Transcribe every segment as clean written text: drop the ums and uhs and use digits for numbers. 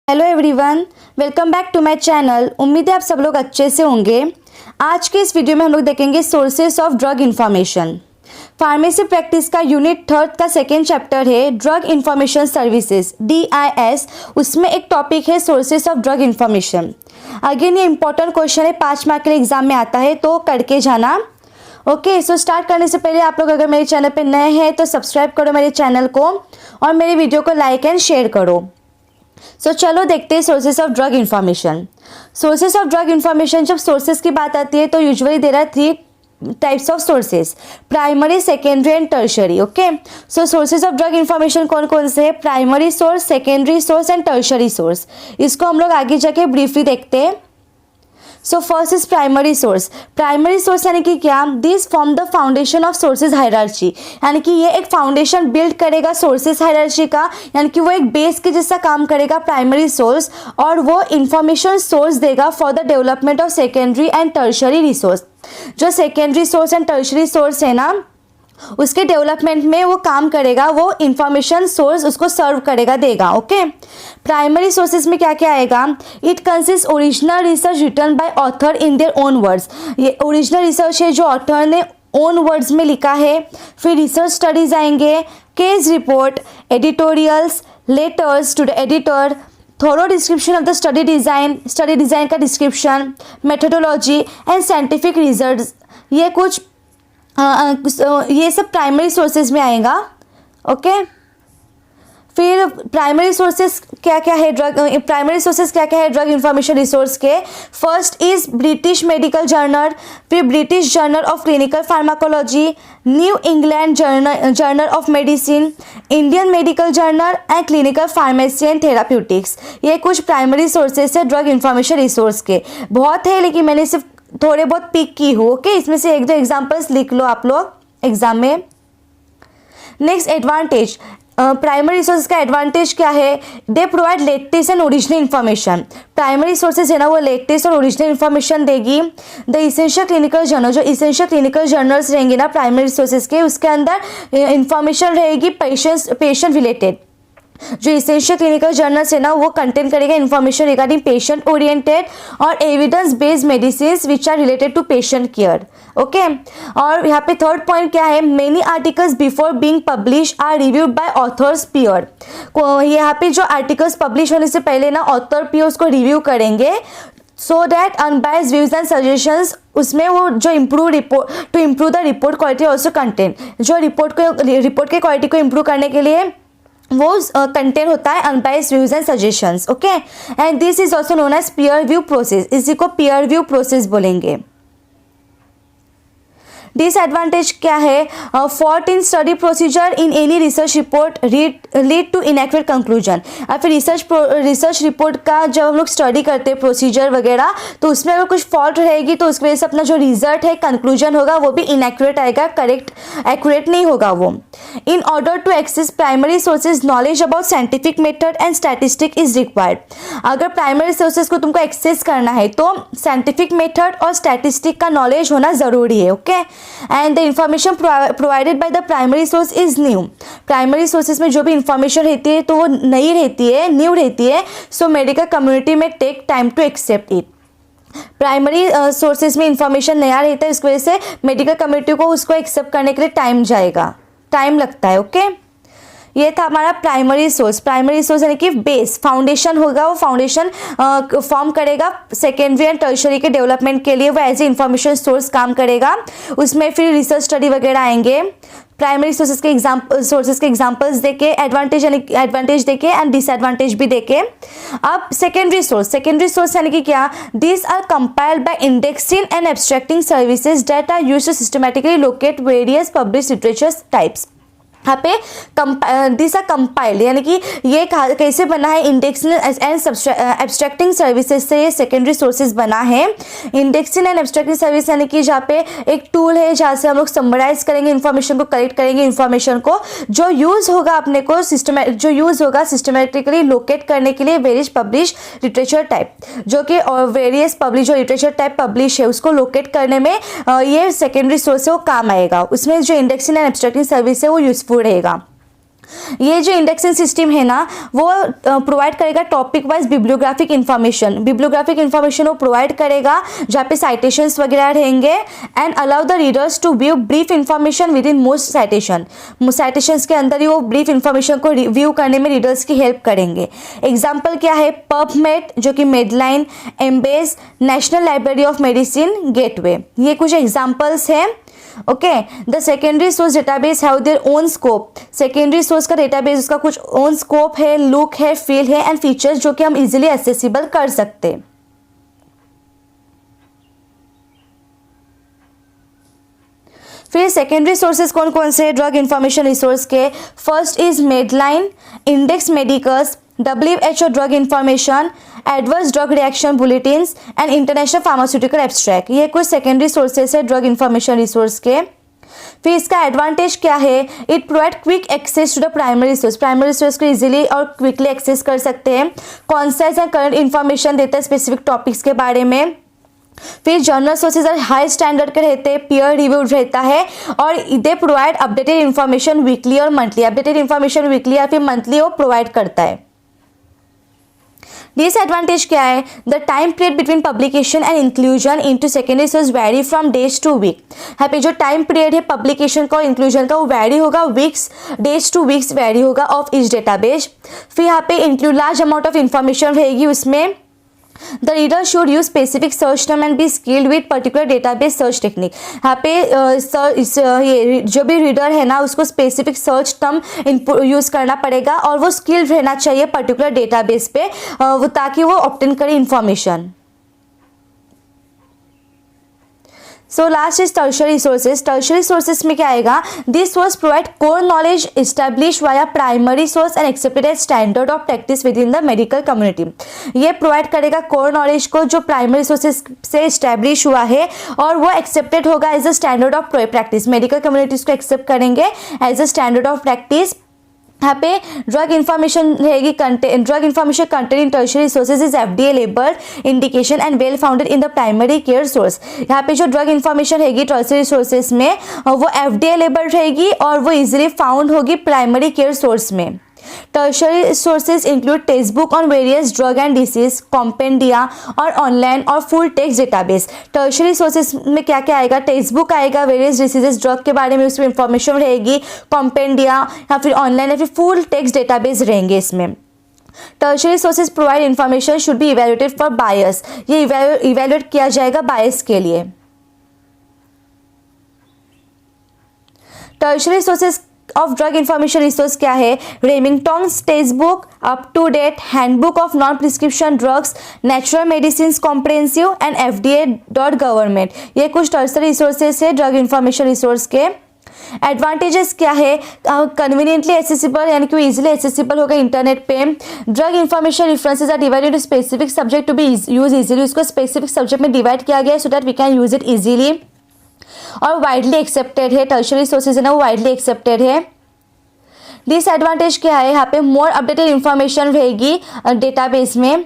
Hello everyone, welcome back to my channel. उम्मीद है आप सब लोग अच्छे से होंगे। आज के इस वीडियो में हम लोग देखेंगे sources of drug information. Pharmacy practice का यूनिट 3 का सेकेंड चैप्टर है ड्रग इंफॉर्मेशन सर्विसेज DIS। उसमें एक टॉपिक है sources of drug information. Again ये इंपॉर्टेंट क्वेश्चन है, 5 मार्क के लिए एग्जाम में आता है, तो करके जाना। ओके, सो स्टार्ट करने से पहले आप लोग अगर मेरे चैनल पे नए हैं तो सब्सक्राइब करो मेरे चैनल को और मेरे वीडियो को लाइक एंड शेयर करो। सो चलो देखते हैं sources of drug information. Sources of drug information, जब सोर्सेस की बात आती है तो usually there are 3 types of sources, primary, secondary and tertiary. Okay, so sources of drug information कौन कौन से है? Primary source, secondary source and tertiary source. इसको हम लोग आगे जाके ब्रीफली देखते हैं। So first is primary source. Primary source यानी कि क्या? This form the foundation of sources hierarchy, यानी कि ये एक फाउंडेशन बिल्ड करेगा सोर्सेज हायरार्ची का, यानी कि वो एक बेस के जैसा काम करेगा प्राइमरी सोर्स, और वो इंफॉर्मेशन सोर्स देगा for the development of secondary and tertiary resource. जो secondary source and tertiary source है ना, उसके डेवलपमेंट में वो काम करेगा, वो इंफॉर्मेशन सोर्स उसको सर्व करेगा, देगा। ओके, प्राइमरी सोर्सेज में क्या क्या आएगा? It consist original research written by author in their own words. ये ओरिजिनल रिसर्च है जो ऑथर ने ओन वर्ड्स में लिखा है। फिर रिसर्च स्टडीज आएंगे, case report, editorials, letters to the editor, thorough description of the study design का description, methodology and scientific results. ये कुछ ये सब प्राइमरी सोर्सेज में आएगा। ओके, फिर प्राइमरी सोर्सेज क्या क्या है ड्रग इंफॉर्मेशन रिसोर्स के? First is British Medical Journal, फिर British Journal of Clinical Pharmacology, New England Journal of Medicine, Indian Medical Journal and Clinical Pharmacy and Therapeutics. ये कुछ प्राइमरी सोर्सेज है drug information resource के। बहुत है लेकिन मैंने सिर्फ थोड़े बहुत पिक की हूँ। ओके, इसमें से 1-2 एग्जांपल्स लिख लो आप लोग एग्जाम में। Next, advantage. प्राइमरी रिसोर्सेज का एडवांटेज क्या है? They provide latest and original information. Primary sources है ना, वो लेटेस्ट और ओरिजिनल इन्फॉर्मेशन देगी। द इसेंशियल क्लिनिकल जर्नल, जो इसेंशियल क्लिनिकल जर्नल्स रहेंगे ना प्राइमरी सोर्सेज के, उसके अंदर इंफॉर्मेशन रहेगी पेशेंट रिलेटेड। जो इसेंशियल क्लिनिकल जर्नल्स है ना, वो कंटेन करेगा इंफॉर्मेशन रिगार्डिंग पेशेंट ओरिएंटेड और evidence based medicine which are related to patient care. Okay, और यहाँ पे थर्ड पॉइंट क्या है? Many articles before being publish are reviewed by authors peer. यहाँ पे जो आर्टिकल्स पब्लिश होने से पहले ना ऑथर पीयर्स को रिव्यू करेंगे, so that unbiased views and suggestions, उसमें वो जो improve the report quality also content, जो रिपोर्ट के क्वालिटी को इम्प्रूव करने के लिए वो कंटेंट होता है unbiased views and suggestions. Okay, and this is also known as peer view process. इसी को पीयर व्यू प्रोसेस बोलेंगे। डिसएडवांटेज क्या है? Fault in study procedure in any research report lead to inaccurate conclusion. और फिर research report का जब हम लोग स्टडी करते हैं प्रोसीजर वगैरह, तो उसमें अगर कुछ फॉल्ट रहेगी तो उसकी वजह से अपना जो रिजल्ट है, कंक्लूजन होगा, वो भी इनएक्यूरेट आएगा, एक्यूरेट नहीं होगा वो। In order to access primary sources, knowledge about scientific method and statistic is required. अगर प्राइमरी सोर्सेज को तुमको एक्सेस करना है तो साइंटिफिक मेथड और स्टैटिस्टिक का नॉलेज होना जरूरी है। Okay, and the information provided by the primary source is new. Primary sources में जो भी इंफॉर्मेशन रहती है तो वो नई रहती है, न्यू रहती है। सो मेडिकल कम्युनिटी में take time to accept it. Primary sources में इंफॉर्मेशन नया रहता है, इसकी वजह से मेडिकल कम्युनिटी को उसको एक्सेप्ट करने के लिए टाइम लगता है। ओके, ये था हमारा प्राइमरी सोर्स। प्राइमरी सोर्स यानी कि बेस, फाउंडेशन होगा, वो फाउंडेशन फॉर्म करेगा सेकेंडरी एंड टर्शरी के डेवलपमेंट के लिए, वो एज ए इंफॉर्मेशन सोर्स काम करेगा। उसमें फिर रिसर्च स्टडी वगैरह आएंगे। प्राइमरी सोर्सेज के एग्जांपल्स देके, एडवांटेज देके एंड डिसएडवांटेज भी देके। अब सेकेंडरी सोर्स यानी कि क्या? This are compiled by indexing and abstracting services that are used to systematically locate various publish literature types. यहाँ पे दिस आर कंपाइल्ड, यानी कि ये कैसे बना है? इंडेक्सिंग एंड एब्स्ट्रैक्टिंग सर्विसेज से ये सेकेंडरी सोर्सेज बना है। इंडेक्सिंग एंड एब्स्ट्रैक्टिंग सर्विस यानी कि जहाँ पे एक टूल है जहाँ से हम लोग समराइज करेंगे इन्फॉर्मेशन को, कलेक्ट करेंगे इन्फॉर्मेशन को, जो यूज़ होगा अपने को सिस्टमेटिकली लोकेट करने के लिए वेरियस पब्लिश लिटरेचर टाइप, जो कि वेरियस पब्लिश जो लिटरेचर टाइप पब्लिश है उसको लोकेट करने में ये सेकेंडरी सोर्स से वो काम आएगा। उसमें जो इंडेक्सिंग एंड एब्स्ट्रैक्टिंग सर्विस है वो यूजफुल रहेगा। ये जो इंडेक्सिंग सिस्टम है ना वो प्रोवाइड करेगा टॉपिक वाइज बिब्लियोग्राफिक इन्फॉर्मेशन वो प्रोवाइड करेगा जहाँ पे साइटेशंस वगैरह रहेंगे and allow the readers to view brief information within most citations के अंदर ही वो ब्रीफ इन्फॉर्मेशन को व्यू करने में रीडर्स की हेल्प करेंगे। एग्जाम्पल क्या है, पबमेड जो कि MEDLINE, Embase, National Library of Medicine, Gateway, ये कुछ एग्जाम्पल्स हैं। Okay, the secondary source database have their own scope. Secondary source का डेटाबेस उसका कुछ ओन स्कोप है, लुक है, फील है एंड फीचर्स जो कि हम इजीली एक्सेसिबल कर सकते हैं। फिर सेकेंडरी सोर्सेज कौन कौन से ड्रग इंफॉर्मेशन रिसोर्स के, first is MEDLINE, Index Medicus, WHO drug information, adverse drug reaction bulletins and international pharmaceutical abstract, ये कुछ सेकेंडरी सोर्सेज है ड्रग इंफॉर्मेशन रिसोर्स के। फिर इसका एडवांटेज क्या है, it provide quick access to the primary source को इजीली और क्विकली एक्सेस कर सकते हैं। कॉन्साइज एंड करंट इंफॉर्मेशन देता है स्पेसिफिक टॉपिक्स के बारे में। फिर जर्नल सोर्सेज और हाई स्टैंडर्ड के रहते हैं, पीयर रिव्यूड रहता है और they provide updated information weekly और मंथली, अपडेटेड इन्फॉर्मेशन वीकली या फिर मंथली वो प्रोवाइड करता है। डिसएडवांटेज क्या है, the time period between publication and inclusion into secondary source vary from days to week. यहाँ पे जो टाइम पीरियड है पब्लिकेशन का और इंक्लूजन का वो वैरी होगा, weeks, days to weeks vary होगा ऑफ ईच डेटाबेस। फिर यहाँ पे include large amount of information रहेगी उसमें। The reader should use specific search term and be skilled with particular database search technique. यहाँ पे ये जो भी रीडर है ना उसको स्पेसिफिक सर्च टर्म यूज करना पड़ेगा और वो स्किल्ड रहना चाहिए पर्टिकुलर डेटाबेस पे ताकि वो ऑब्टेन करे information. So last is tertiary sources. Tertiary sources में क्या आएगा, this source provide core knowledge establish via primary source and accepted as standard of practice within the medical community. ये provide करेगा core knowledge को जो primary sources से establish हुआ है और वो एक्सेप्टेड होगा as a standard of practice, medical communities को एक्सेप्ट करेंगे as a standard of practice. यहाँ पे ड्रग इन्फॉर्मेशन रहेगी, drug information content in tertiary sources is FDA labelled indication and well founded in the primary care source. यहाँ पे जो drug information रहेगी tertiary sources में वो FDA लेबल्ड रहेगी और वो इजीली फाउंड होगी प्राइमरी केयर सोर्स में। Tertiary sources include textbook on various drug and disease, कॉम्पेंडिया और ऑनलाइन और full text database. Tertiary sources में क्या क्या आएगा, टेक्स्ट बुक आएगा, वेरियस डिसीजेस ड्रग के बारे में उसमें इंफॉर्मेशन रहेगी, कॉम्पेंडिया या फिर ऑनलाइन या फिर फुल टेक्स्ट डेटाबेस रहेंगे इसमें। Tertiary sources provide information should be evaluated for bias, ये इवैल्यूएट किया जाएगा बायस के लिए। Tertiary sources of drug information resource क्या है, Remington's textbook, up to date handbook of non prescription drugs, natural medicine comprehensive and FDA.gov। ये कुछ tertiary resources है ड्रग इंफॉर्मेशन रिसोर्स के। एडवांटेजेस क्या है, कन्वीनियंटली एक्सेसिबल यानी कि इजीली एक्सेसिबल होगा इंटरनेट पे। Drug information references are divided to specific subject to be use easily, उसको स्पेसिफिक सब्जेक्ट में डिवाइड किया गया है so that we can use it easily और वाइडली एक्सेप्टेड है। टर्शियरी सोर्सेज है ना वो वाइडली एक्सेप्टेड है। डिसएडवांटेज क्या है, यहाँ पे मोर अपडेटेड इंफॉर्मेशन रहेगी डेटाबेस में।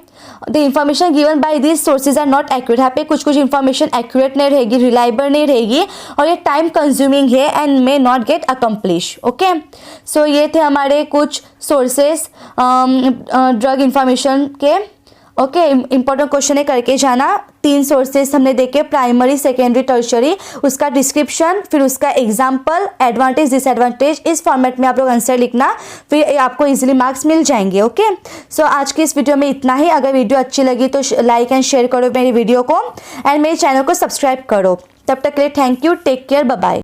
The information given by this sources are not accurate, यहाँ पे कुछ इंफॉर्मेशन एक्यूरेट नहीं रहेगी, रिलायबल नहीं रहेगी और ये टाइम कंज्यूमिंग है and may not get accomplish. Okay, so ये थे हमारे कुछ सोर्सेज ड्रग इंफॉर्मेशन के। ओके, इंपॉर्टेंट क्वेश्चन है करके जाना। 3 सोर्सेज हमने देखे, प्राइमरी, सेकेंडरी, टर्शियरी, उसका डिस्क्रिप्शन, फिर उसका एग्जाम्पल, एडवांटेज, डिसएडवांटेज, इस फॉर्मेट में आप लोग आंसर लिखना, फिर आपको इजीली मार्क्स मिल जाएंगे। ओके, सो आज की इस वीडियो में इतना ही। अगर वीडियो अच्छी लगी तो लाइक एंड शेयर करो मेरी वीडियो को एंड मेरे चैनल को सब्सक्राइब करो। तब तक के लिए thank you, take care, bye bye.